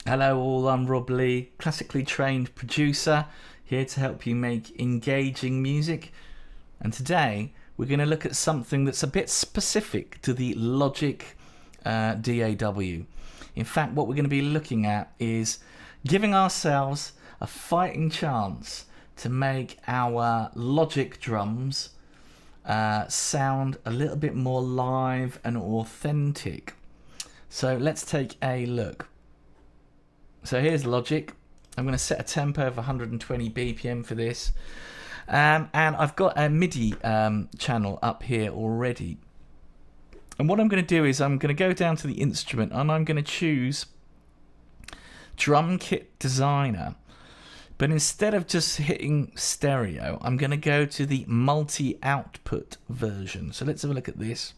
Hello all, I'm Rob Lee, classically trained producer, here to help you make engaging music. And today we're going to look at something that's a bit specific to the Logic DAW. In fact, what we're going to be looking at is giving ourselves a fighting chance to make our Logic drums sound a little bit more live and authentic. So let's take a look. So here's Logic. I'm going to set a tempo of 120 BPM for this. And I've got a MIDI channel up here already. And what I'm going to do is I'm going to go down to the instrument and I'm going to choose Drum Kit Designer. But instead of just hitting stereo, I'm going to go to the multi-output version. So let's have a look at this.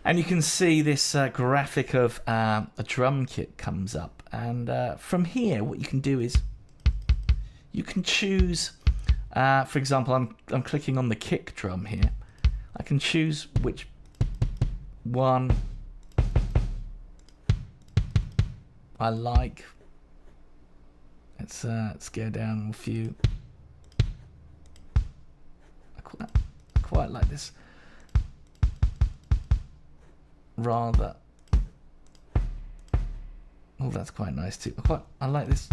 And you can see this graphic of a drum kit comes up. And from here, what you can do is you can choose, for example, I'm clicking on the kick drum here. I can choose which one I like. Let's go down a few. I quite like this. Rather, oh, that's quite nice too. I like this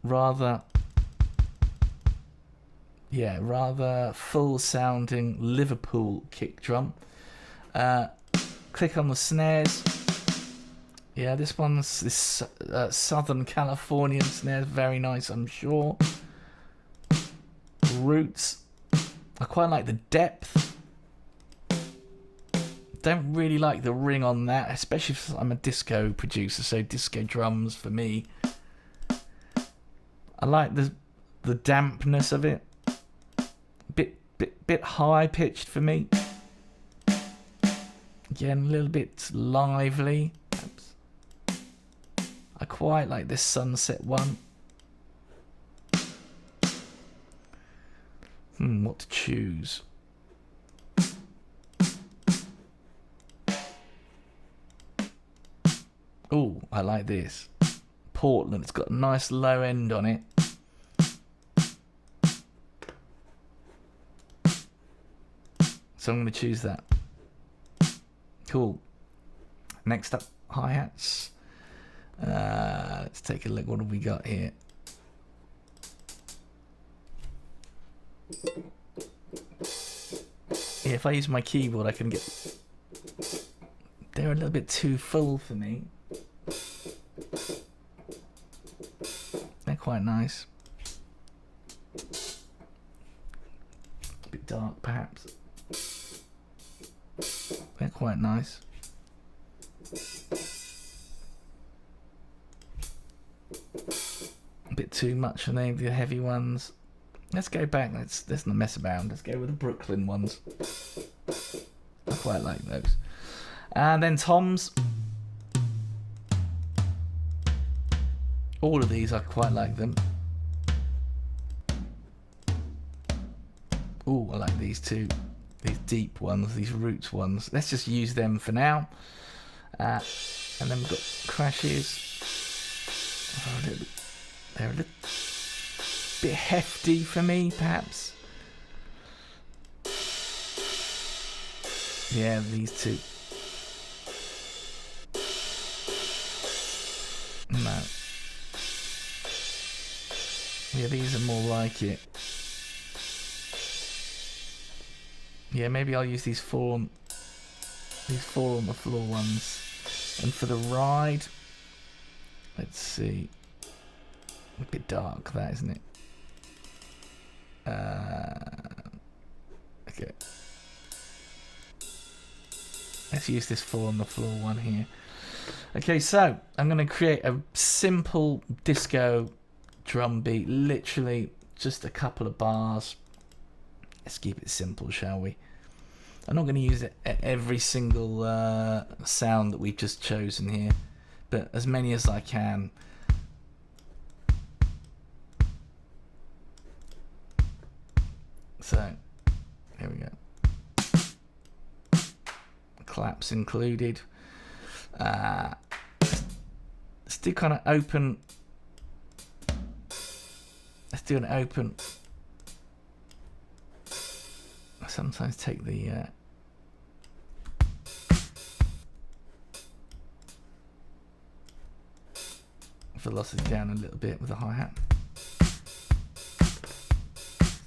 rather full sounding Liverpool kick drum. Click on the snares. Yeah, this one's this Southern Californian snare, very nice, I'm sure. Roots. I quite like the depth. Don't really like the ring on that, especially if I'm a disco producer, so disco drums for me. I like the dampness of it. Bit high pitched for me. Again, a little bit lively. Oops. I quite like this sunset one. What to choose? Oh, I like this. Portland, it's got a nice low end on it. So I'm going to choose that. Cool. Next up, hi-hats. Let's take a look. What have we got here? Yeah, if I use my keyboard, I can get... They're a little bit too full for me. They're quite nice. A bit dark, perhaps. They're quite nice. A bit too much for them, the heavy ones. Let's go back. Let's not mess around. Let's go with the Brooklyn ones. I quite like those. And then toms. All of these, I quite like them. Oh, I like these two. These deep ones, these roots ones. Let's just use them for now. And then we've got crashes. Oh, they're a little bit hefty for me, perhaps. Yeah, these two. No. Yeah, these are more like it. Yeah, maybe I'll use these four on the floor ones. And for the ride, let's see. A bit dark, that, isn't it? Okay. Let's use this 4 on the floor one here. Okay, so I'm going to create a simple disco drum beat, literally just a couple of bars. Let's keep it simple, shall we? I'm not going to use every single sound that we've just chosen here, but as many as I can. So, here we go. claps included. let's do kind of open. Let's do an open. I sometimes take the velocity down a little bit with the hi-hat.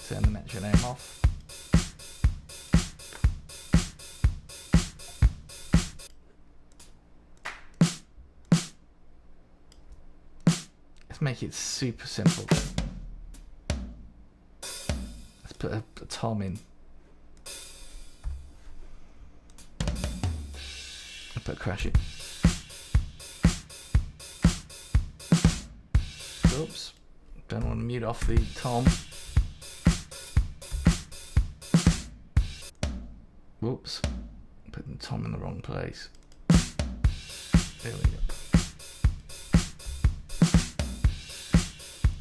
Turn the metronome off. Let's make it super simple. Let's put a tom in. I'll put a crash in. Oops, don't want to mute off the tom. Whoops, put the tom in the wrong place. There we go.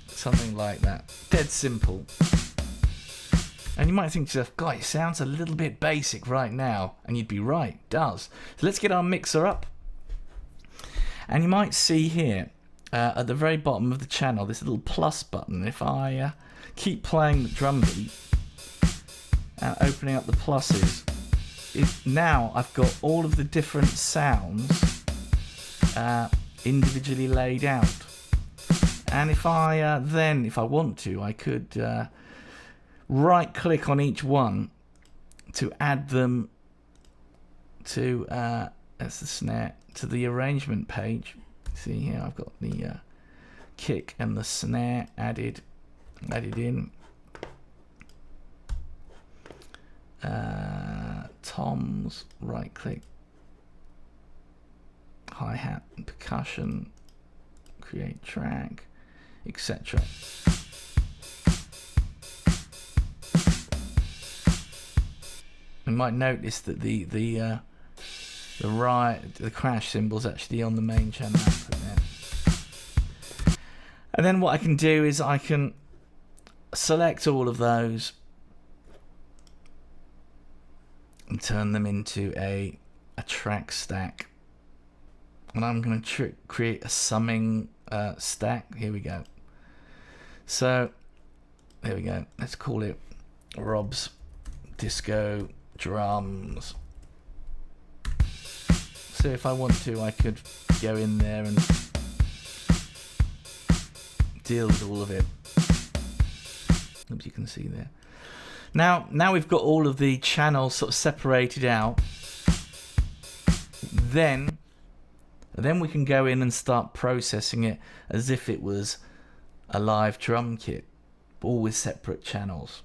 Something like that. Dead simple. And you might think to yourself, God, it sounds a little bit basic right now. And you'd be right, it does. So let's get our mixer up. And you might see here, at the very bottom of the channel, this little plus button. If I keep playing the drum beat and opening up the pluses, now I've got all of the different sounds individually laid out. And if I then, if I want to, I could right click on each one to add them to that's the snare, to the arrangement page. See here, I've got the kick and the snare added in. Toms, right click, hi-hat and percussion, create track, etc. You might notice that the crash symbol's actually on the main channel output there. And then what I can do is I can select all of those and turn them into a track stack. And I'm going to create a summing stack. Here we go. So there we go. Let's call it Rob's Disco Drums. So if I want to, I could go in there and deal with all of it. As you can see there. Now we've got all of the channels sort of separated out. Then we can go in and start processing it as if it was a live drum kit, all with separate channels.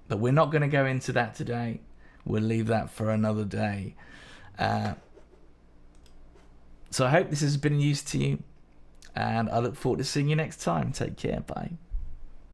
But we're not going to go into that today. We'll leave that for another day. So I hope this has been of use to you, and I look forward to seeing you next time. Take care. Bye.